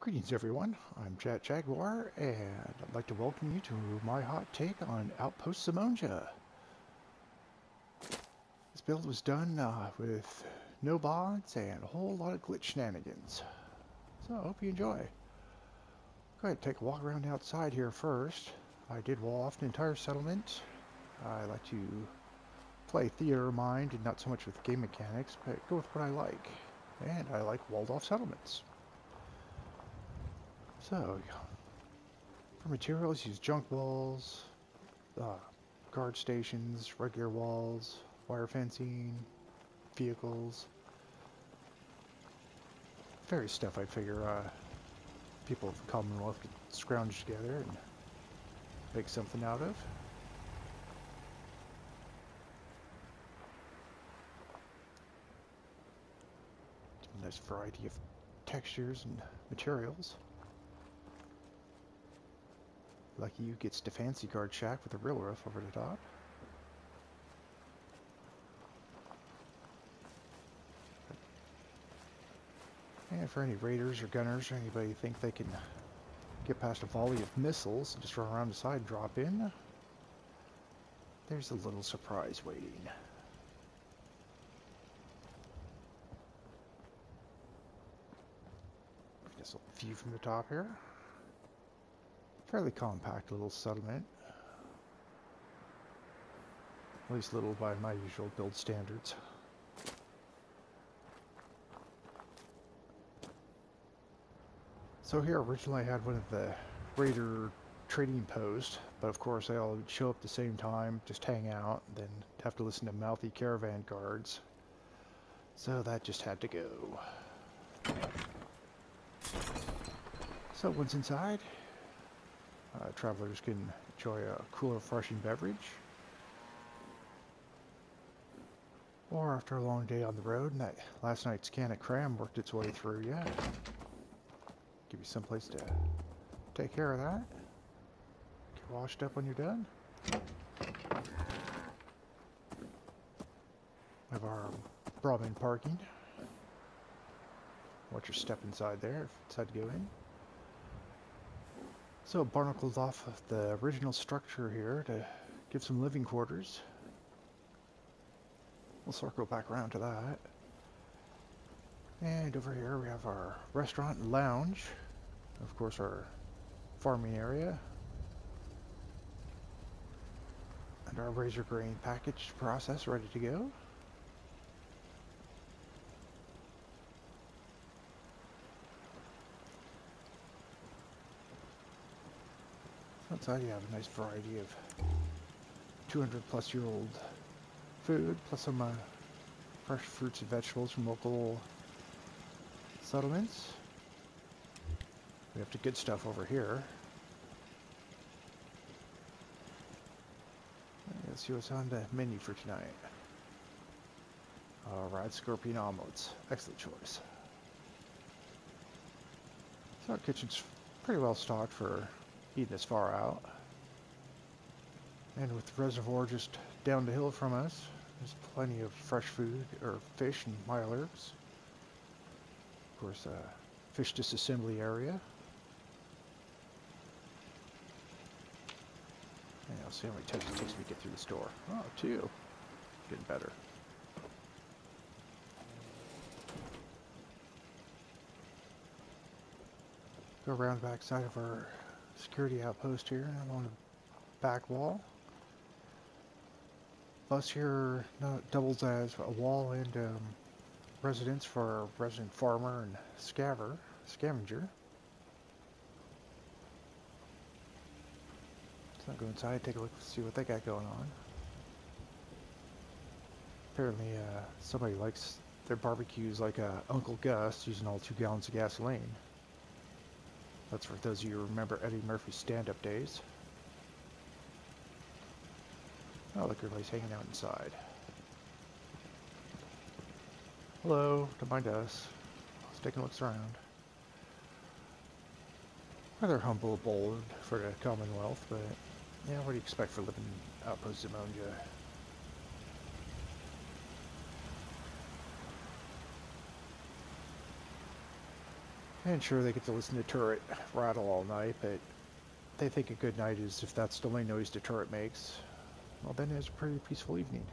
Greetings everyone, I'm Chat Jaguar, and I'd like to welcome you to my hot take on Outpost Zimonja. This build was done with no mods and a whole lot of glitch shenanigans. So I hope you enjoy. Go ahead and take a walk around outside here first. I did wall off an entire settlement. I like to play theater mind and not so much with game mechanics, but go with what I like. And I like walled off settlements. So, for materials, use junk walls, guard stations, regular walls, wire fencing, vehicles, various stuff I figure people of the Commonwealth could scrounge together and make something out of. A nice variety of textures and materials. Lucky You gets the fancy guard shack with a real roof over the top. And for any raiders or gunners or anybody think they can get past a volley of missiles and just run around the side and drop in, there's a little surprise waiting. Just a view from the top here. Fairly compact little settlement. At least little by my usual build standards. So here originally I had one of the raider trading posts, but of course they all show up at the same time, just hang out, then have to listen to mouthy caravan guards. So that just had to go. So once inside, travelers can enjoy a cool, refreshing beverage. Or after a long day on the road and that last night's can of cram worked its way through you, give you someplace to take care of that. Get washed up when you're done. We have our Brahmin parking. Watch your step inside there if you decide to go in. So barnacled off of the original structure here to give some living quarters. We'll circle back around to that. And over here we have our restaurant and lounge. Of course our farming area. And our razor grain package process ready to go. Outside you have a nice variety of 200-plus-year-old food, plus some fresh fruits and vegetables from local settlements. We have the good stuff over here. Let's see what's on the menu for tonight. Alright, scorpion omelets. Excellent choice. So our kitchen's pretty well stocked for eating this far out. And with the reservoir just down the hill from us, there's plenty of fresh food, or fish and wild herbs. Of course, fish disassembly area. And I'll see how many times it takes me to get through the store. Oh, 2. Getting better. Go around the back side of our security outpost here along the back wall. Plus here doubles as a wall and residence for a resident farmer and scavenger. So I'll go inside, take a look, see what they got going on. Apparently somebody likes their barbecues like Uncle Gus, using all 2 gallons of gasoline. That's for those of you who remember Eddie Murphy's stand-up days. Oh, look, everybody's hanging out inside. Hello, don't mind us. Let's take a look around. Rather humble abode for the Commonwealth, but yeah, what do you expect for living in Outpost Zimonja? And sure, they get to listen to turret rattle all night, but they think a good night is if that's the only noise the turret makes. Well, then it's a pretty peaceful evening.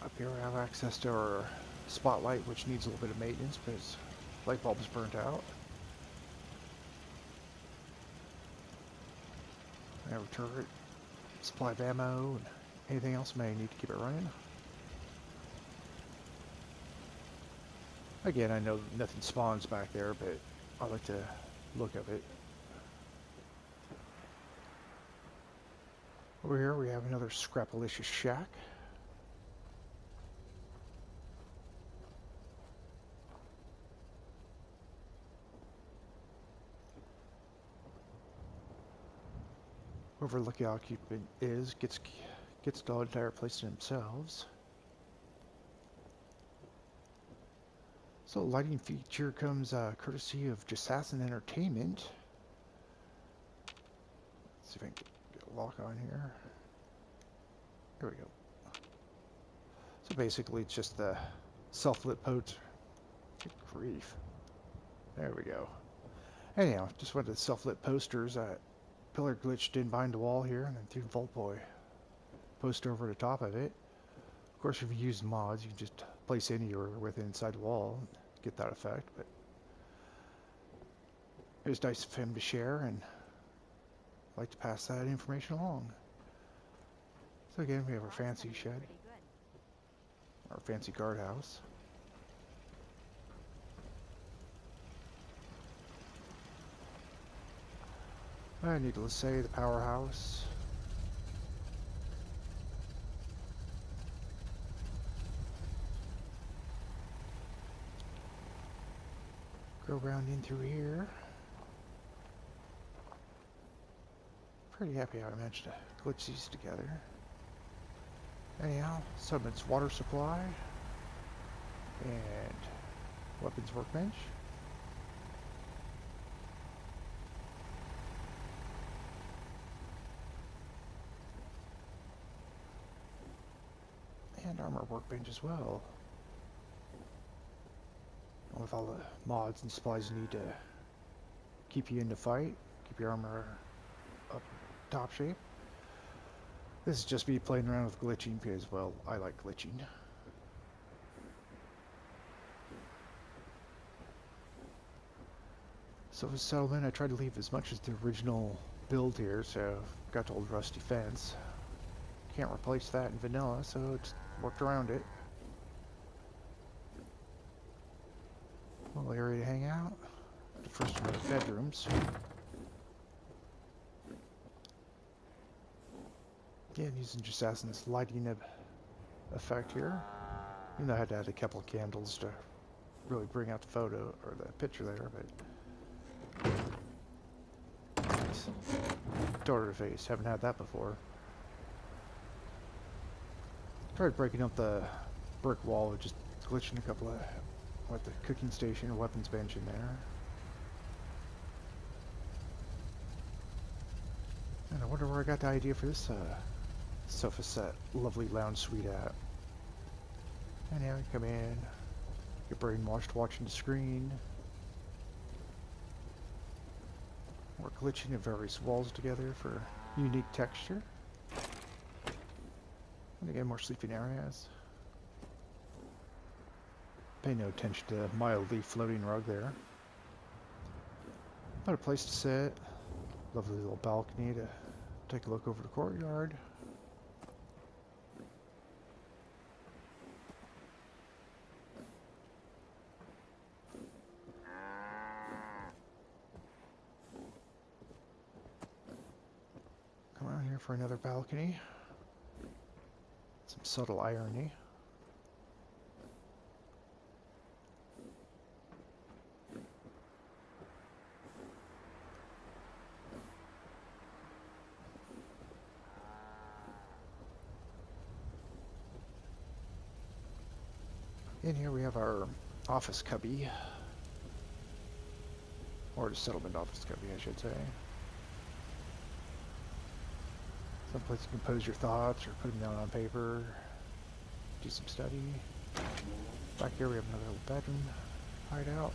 Up here we have access to our spotlight, which needs a little bit of maintenance because light bulb's burnt out. We have a turret, supply of ammo, and anything else may need to keep it running. Again, I know nothing spawns back there, but I like to look at it. Over here we have another Scrapalicious shack. Whoever lucky occupant is gets the entire place to themselves. So lighting feature comes courtesy of Jassassin Entertainment. Let's see if I can get a lock on here. There we go. So basically it's just the self-lit post. Good grief. There we go. Anyhow, just wanted the self-lit posters. Pillar glitched in behind the wall here and then threw Vault Boy poster over the top of it. Of course, if you use mods, you can just place any or within inside the wall and get that effect, but it was nice of him to share, and I'd like to pass that information along. So again, we have our fancy shed, our fancy guardhouse. Needless to say, the powerhouse. Go around in through here. Pretty happy how I managed to glitch these together. Anyhow, Summons water supply and weapons workbench. And armor workbench as well. With all the mods and supplies you need to keep you in the fight, keep your armor up top shape. This is just me playing around with glitching because, well, I like glitching. So for settlement, I tried to leave as much as the original build here, so got the old rusty fence. Can't replace that in vanilla, so it's worked around it. Little area to hang out. The first one, the bedrooms. Again, using Jassassin's lighting effect here. Even though I had to add a couple of candles to really bring out the photo or the picture there, but nice. Daughter face, haven't had that before. Tried breaking up the brick wall with just glitching a couple of what the cooking station or weapons bench in there. And I wonder where I got the idea for this sofa set, lovely lounge suite at. And now you come in, get brainwashed watching the screen. We're glitching the various walls together for unique texture. And again, more sleeping areas. Pay no attention to the mildly floating rug there. But a place to sit. Lovely little balcony to take a look over the courtyard. Come around here for another balcony. Some subtle irony. In here we have our office cubby, or the settlement office cubby, I should say. Someplace you can compose your thoughts or put them down on paper. do some study. Back here we have another little bedroom hideout.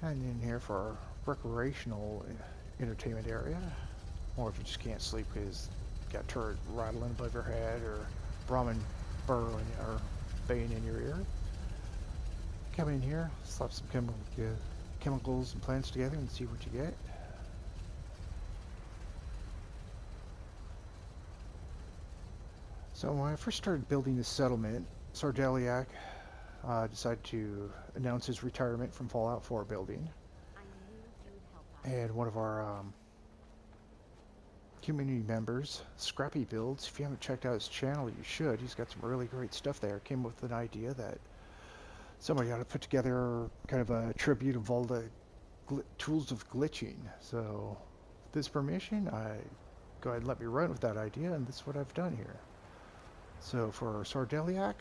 And in here for our recreational entertainment area. Or if you just can't sleep because you got turret rattling above your head or Brahmin burrowing or baying in your ear. Come in here, slap some chemicals and plants together and see what you get. So when I first started building this settlement, SarDeliac decided to announce his retirement from Fallout 4 building. And one of our community members, Scrappy Builds, if you haven't checked out his channel, you should. He's got some really great stuff there. Came up with an idea that somebody ought to put together kind of a tribute of all the tools of glitching. So with this permission, go ahead and let me run with that idea, and this is what I've done here. So for SarDeliac,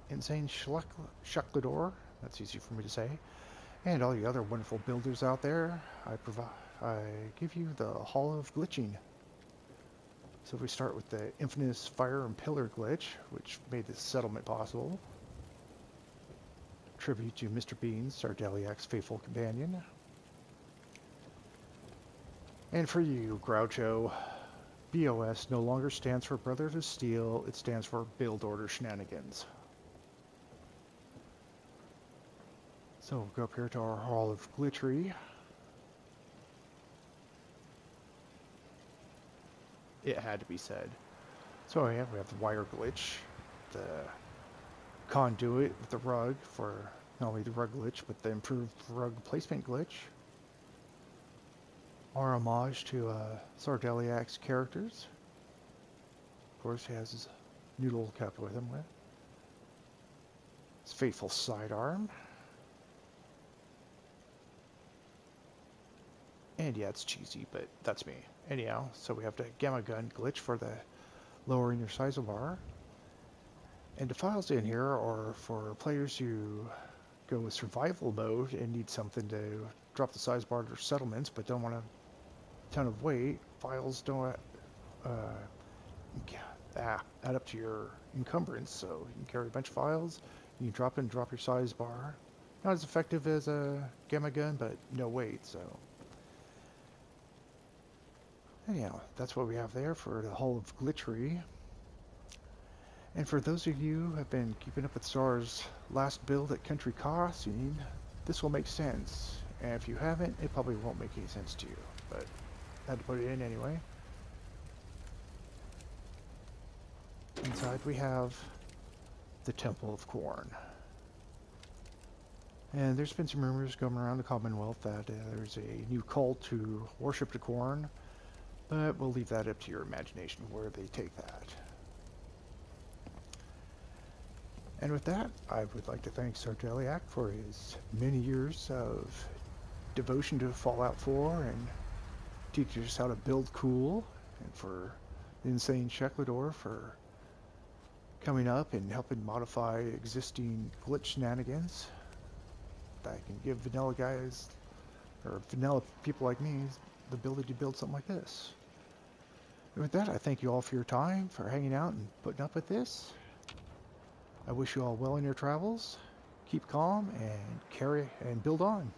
Insane Shucklador, that's easy for me to say, and all the other wonderful builders out there, I give you the Hall of Glitching. So if we start with the infamous Fire and Pillar glitch, which made this settlement possible. Tribute to Mr. Beans, SarDeliac's faithful companion. And for you, Groucho, BOS no longer stands for Brothers of Steel, it stands for Build Order Shenanigans. So we'll go up here to our Hall of Glitchery. It had to be said. So yeah, we have the wire glitch, the conduit with the rug for not only the rug glitch, but the improved rug placement glitch. Our homage to SarDeliac's characters. Of course, he has his noodle cup with him with. His faithful sidearm. And yeah, it's cheesy, but that's me. Anyhow, so we have the gamma gun glitch for the lowering your size of bar. And the files in here are for players who go with survival mode and need something to drop the size bar to their settlements, but don't want a ton of weight. Files don't add up to your encumbrance, so you can carry a bunch of files. You can drop your size bar. Not as effective as a gamma gun, but no weight, so. Anyhow, that's what we have there for the Hall of Glitchery. And for those of you who have been keeping up with SAR's last build at Country Crossing, this will make sense. And if you haven't, it probably won't make any sense to you. But I had to put it in anyway. Inside we have the Temple of Corn. And there's been some rumors going around the Commonwealth that there's a new cult to worship the corn. But we'll leave that up to your imagination where they take that. And with that, I would like to thank SarDeliac for his many years of devotion to Fallout 4 and teaching us how to build cool, and for Insane Shucklador for coming up and helping modify existing glitch shenanigans that can give vanilla guys, or vanilla people like me, the ability to build something like this. And with that, I thank you all for your time, for hanging out and putting up with this. I wish you all well in your travels. Keep calm and build on.